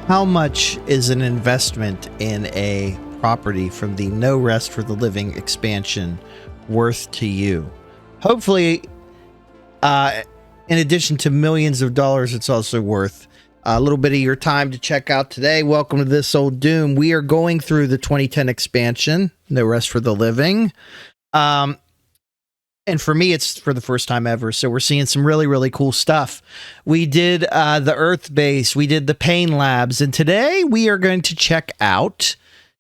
How much is an investment in a property from the No Rest for the Living expansion worth to you? Hopefully, in addition to millions of dollars, it's also worth a little bit of your time to check out today. Welcome to This Old Doom. We are going through the 2010 expansion, No Rest for the Living. And for me, it's for the first time ever. So we're seeing some really, really cool stuff. We did the Earth base. We did the Pain Labs. And today we are going to check out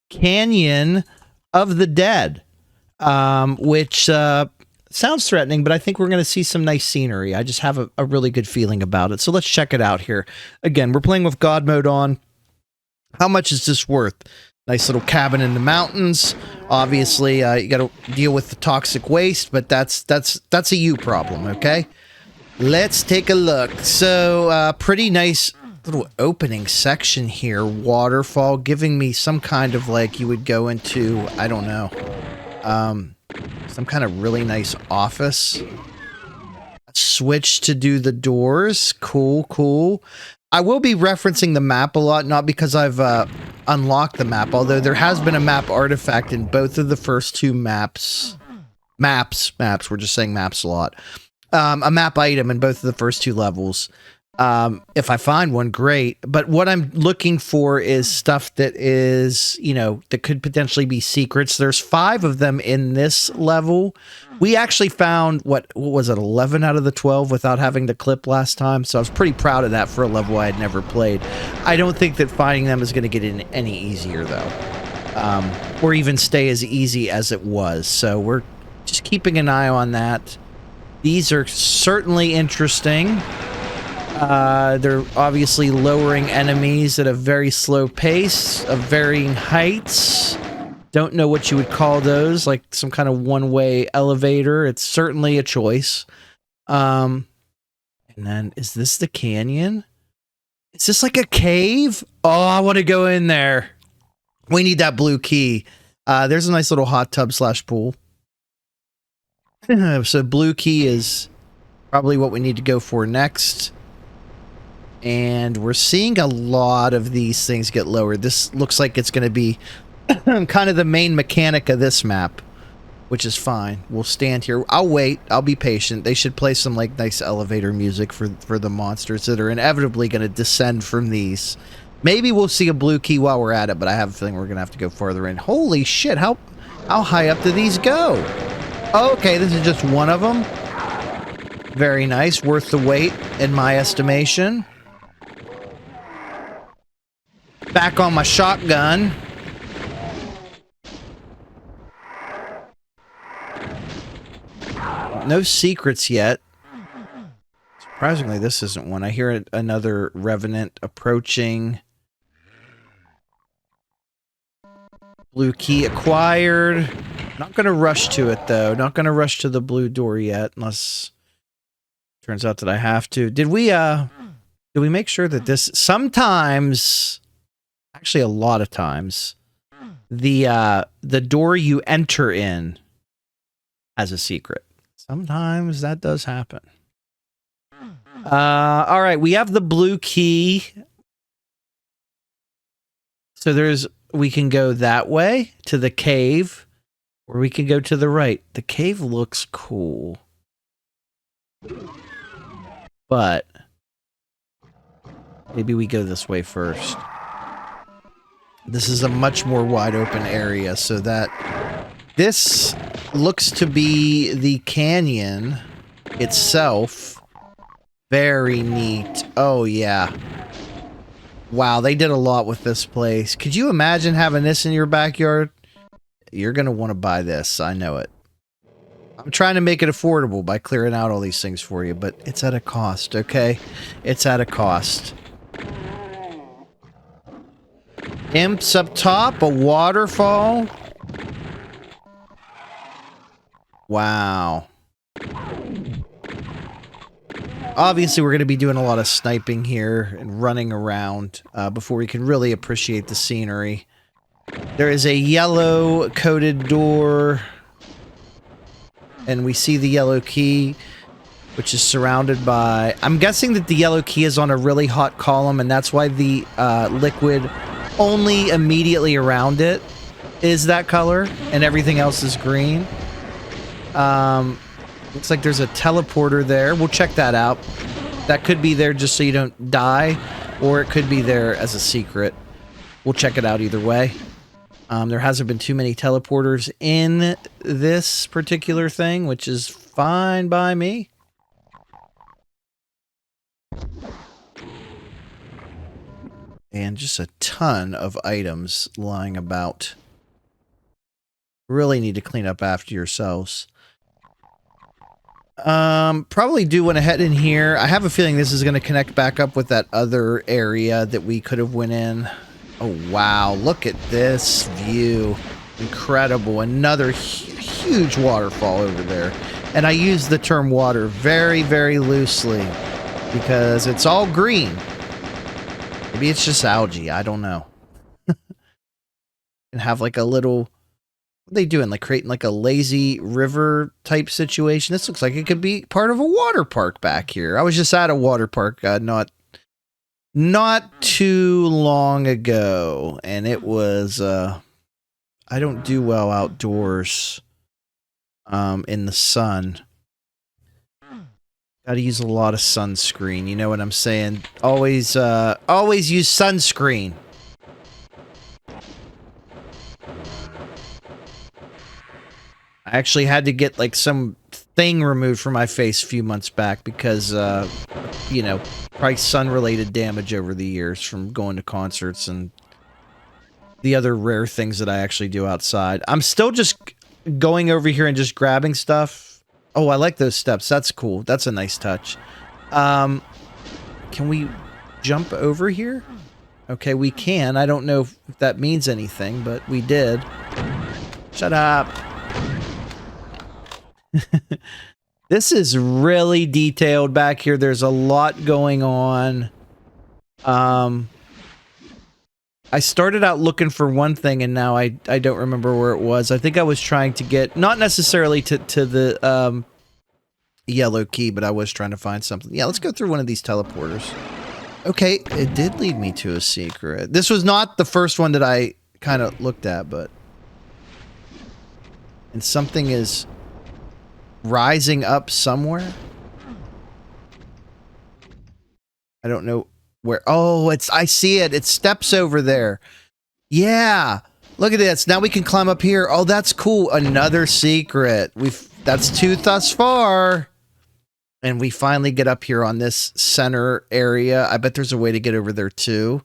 Canyon of the Dead, which sounds threatening, but I think we're going to see some nice scenery. I just have a really good feeling about it. So let's check it out here. Again, we're playing with God mode on. How much is this worth? Nice little cabin in the mountains. Obviously, you got to deal with the toxic waste, but that's a you problem, okay? Let's take a look. So, pretty nice little opening section here. Waterfall, giving me some kind of like you would go into, I don't know, some kind of really nice office. Switch to do the doors. Cool, cool. I will be referencing the map a lot, not because I've unlocked the map, although there has been a map artifact in both of the first two maps. Maps, we're just saying maps a lot. A map item in both of the first two levels. If I find one, great. But what I'm looking for is stuff that is, you know, that could potentially be secrets. There's 5 of them in this level. We actually found, what was it, 11 out of the 12 without having to clip last time. So I was pretty proud of that for a level I had never played. I don't think that finding them is going to get in any easier, though. Or even stay as easy as it was. So we're just keeping an eye on that. These are certainly interesting. They're obviously lowering enemies at a very slow pace of varying heights. Don't know what you would call those, like some kind of one-way elevator. It's certainly a choice. And then, is this the canyon? Is this like a cave? Oh, I want to go in there. We need that blue key. There's a nice little hot tub / pool. So blue key is probably what we need to go for next. And we're seeing a lot of these things get lowered. This looks like it's going to be kind of the main mechanic of this map, which is fine. We'll stand here. I'll wait. I'll be patient. They should play some like nice elevator music for the monsters that are inevitably going to descend from these. Maybe we'll see a blue key while we're at it, but I have a feeling we're going to have to go farther in. Holy shit, how high up do these go? Okay, this is just one of them. Very nice. Worth the wait, in my estimation. Back on my shotgun. No secrets yet. Surprisingly, this isn't one. I hear another revenant approaching. Blue key acquired. Not going to rush to it, though. Not going to rush to the blue door yet, unless it turns out that I have to. Did we make sure that this... Sometimes... Actually, a lot of times, the door you enter in has a secret. Sometimes that does happen. All right, we have the blue key. So we can go that way to the cave, or we can go to the right. The cave looks cool. But maybe we go this way first. This is a much more wide open area, so that this looks to be the canyon itself. Very neat. Oh, yeah. Wow, they did a lot with this place. Could you imagine having this in your backyard? You're going to want to buy this. I know it. I'm trying to make it affordable by clearing out all these things for you, but it's at a cost, okay? It's at a cost. Imps up top, a waterfall. Wow. Obviously, we're going to be doing a lot of sniping here and running around before we can really appreciate the scenery. There is a yellow coated door, and we see the yellow key. which is surrounded by... I'm guessing that the yellow key is on a really hot column, and that's why the liquid only immediately around it is that color, and everything else is green. Looks like there's a teleporter there. We'll check that out. That could be there just so you don't die, or it could be there as a secret. We'll check it out either way. There hasn't been too many teleporters in this particular thing, which is fine by me. And just a ton of items lying about. Really need to clean up after yourselves. Probably do want to head in here. I have a feeling this is going to connect back up with that other area that we could have went in. Oh, wow. Look at this view. Incredible. Another huge waterfall over there. And I use the term water very, very loosely because it's all green. Maybe it's just algae. I don't know. And have like a little... What are they doing? Like creating like a lazy river type situation? This looks like it could be part of a water park back here. I was just at a water park not too long ago, and it was I don't do well outdoors in the sun. Gotta use a lot of sunscreen, you know what I'm saying? Always use sunscreen. I actually had to get like some thing removed from my face a few months back because you know, probably sun-related damage over the years from going to concerts and the other rare things that I actually do outside. I'm still just going over here and just grabbing stuff. Oh, I like those steps. That's cool. That's a nice touch. Can we jump over here? Okay, we can. I don't know if that means anything, but we did. Shut up. This is really detailed back here. There's a lot going on. I started out looking for one thing, and now I don't remember where it was. I think I was trying to get, not necessarily to the yellow key, but I was trying to find something. Yeah, let's go through one of these teleporters. Okay, it did lead me to a secret. This was not the first one that I kind of looked at, but... And something is rising up somewhere. I don't know where. Oh, I see it. It steps over there. Yeah. Look at this. Now we can climb up here. Oh, that's cool. Another secret. That's 2 thus far. And we finally get up here on this center area. I bet there's a way to get over there too.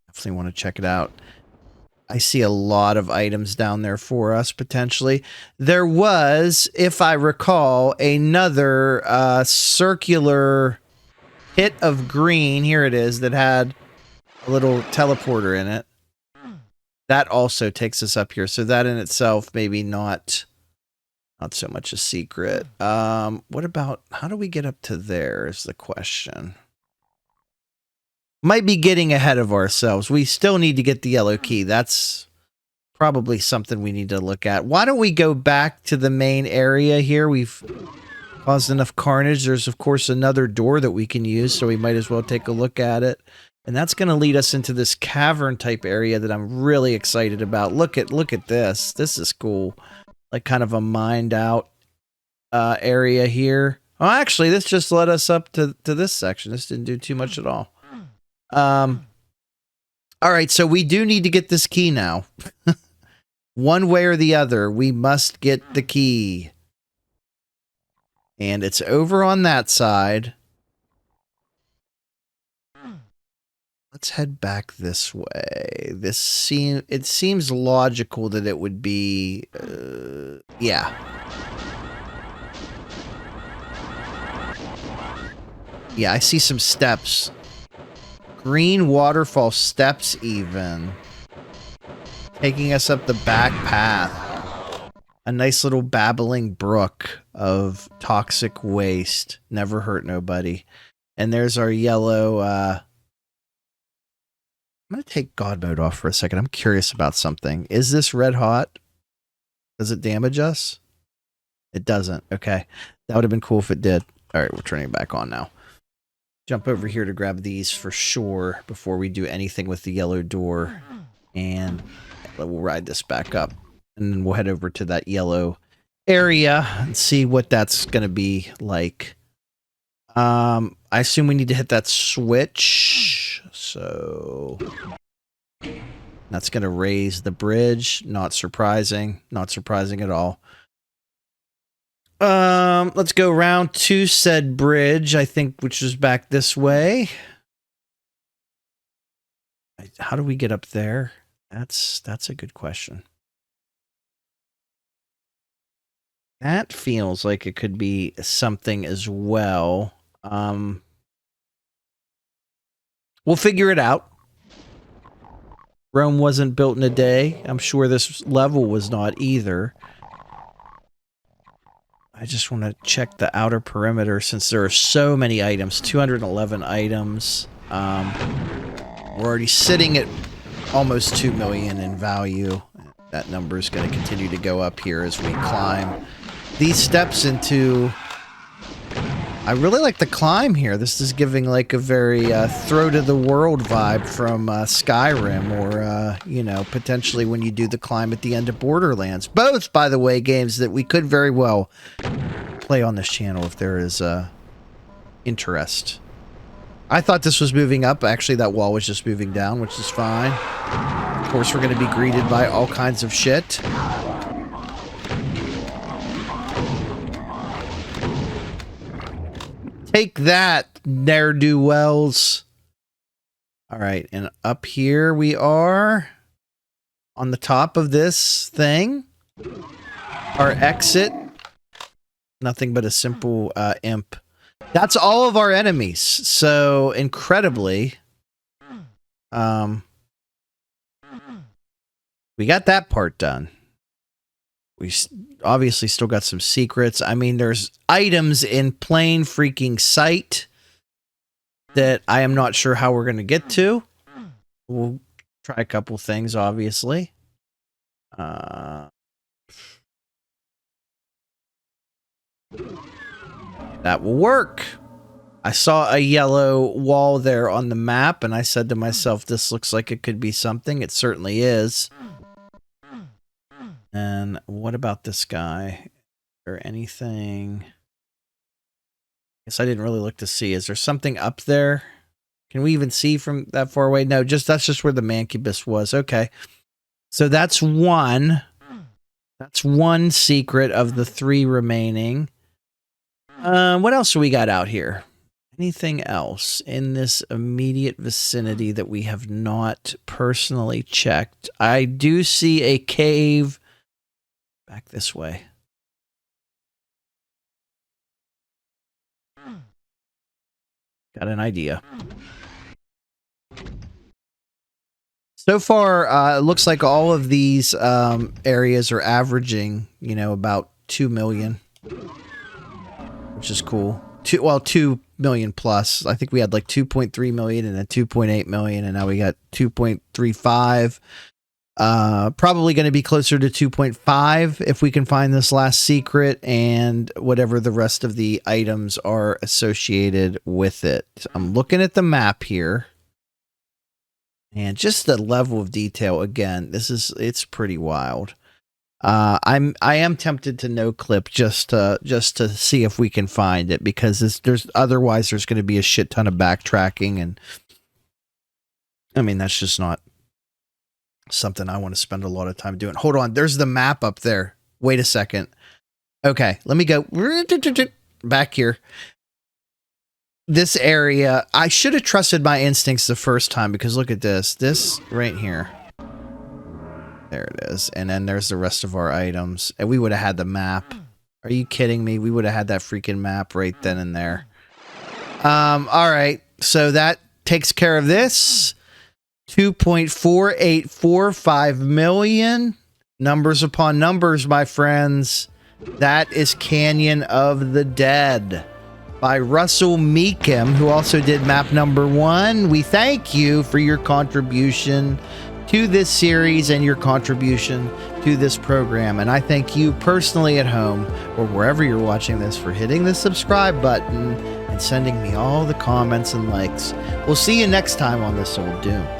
Definitely want to check it out. I see a lot of items down there for us, potentially. There was, if I recall, another circular hit of green. Here it is, that had a little teleporter in it. That also takes us up here. So that in itself, maybe not so much a secret. What about, how do we get up to there is the question. Might be getting ahead of ourselves. We still need to get the yellow key. That's probably something we need to look at. Why don't we go back to the main area here? We've caused enough carnage. There's, of course, another door that we can use, so we might as well take a look at it. And that's going to lead us into this cavern-type area that I'm really excited about. Look at this. This is cool. Like kind of a mined-out area here. Oh, actually, this just led us up to this section. This didn't do too much at all. All right, so we do need to get this key now. One way or the other, we must get the key. And it's over on that side. Let's head back this way. It seems logical that it would be, yeah. Yeah, I see some steps. Green waterfall steps even. Taking us up the back path. A nice little babbling brook of toxic waste. Never hurt nobody. And there's our yellow, I'm going to take God mode off for a second. I'm curious about something. Is this red hot? Does it damage us? It doesn't. Okay. That would have been cool if it did. All right, we're turning it back on now. Jump over here to grab these for sure before we do anything with the yellow door. And we'll ride this back up. And then we'll head over to that yellow area and see what that's going to be like. I assume we need to hit that switch. So that's going to raise the bridge. Not surprising. Not surprising at all. Let's go around to said bridge, I think, which is back this way. How do we get up there? That's a good question. That feels like it could be something as well. We'll figure it out. Rome wasn't built in a day. I'm sure this level was not either. I just want to check the outer perimeter since there are so many items. 211 items. We're already sitting at almost 2 million in value. That number is going to continue to go up here as we climb these steps into... I really like the climb here. This is giving like a very throw to the world vibe from Skyrim or, you know, potentially when you do the climb at the end of Borderlands. Both, by the way, games that we could very well play on this channel if there is interest. I thought this was moving up. Actually, that wall was just moving down, which is fine. Of course, we're going to be greeted by all kinds of shit. Take that, ne'er-do-wells. All right, and up here we are on the top of this thing. Our exit. Nothing but a simple imp. That's all of our enemies. So, incredibly, we got that part done. We obviously still got some secrets. I mean, there's items in plain freaking sight that I am not sure how we're going to get to. We'll try a couple things, obviously. That will work. I saw a yellow wall there on the map, and I said to myself, this looks like it could be something. It certainly is. And what about this guy? Is there anything? I guess I didn't really look to see. Is there something up there? Can we even see from that far away? No, that's just where the mancubus was. Okay. So that's one. That's one secret of the 3 remaining. What else do we got out here? Anything else in this immediate vicinity that we have not personally checked? I do see a cave back this way. Got an idea. So far, it looks like all of these areas are averaging, you know, about 2 million, which is cool. 2 million plus. I think we had like 2.3 million and then 2.8 million, and now we got 2.35. Probably going to be closer to 2.5 if we can find this last secret and whatever the rest of the items are associated with it. I'm looking at the map here. And just the level of detail, again, it's pretty wild. I am tempted to no clip just to see if we can find it, because otherwise there's going to be a shit ton of backtracking, and I mean that's just not something I want to spend a lot of time doing. Hold on, there's the map up there. Wait a second. Okay, let me go back here. This area, I should have trusted my instincts the first time, because look at this. This right here. There it is. And then there's the rest of our items. And we would have had the map. Are you kidding me? We would have had that freaking map right then and there. All right. So that takes care of this. 2.4845 million. Numbers upon numbers, my friends. That is Canyon of the Dead by Russell Meekham, who also did map number 1. We thank you for your contribution to this series and your contribution to this program. And I thank you personally at home or wherever you're watching this for hitting the subscribe button and sending me all the comments and likes. We'll see you next time on This Old Doom.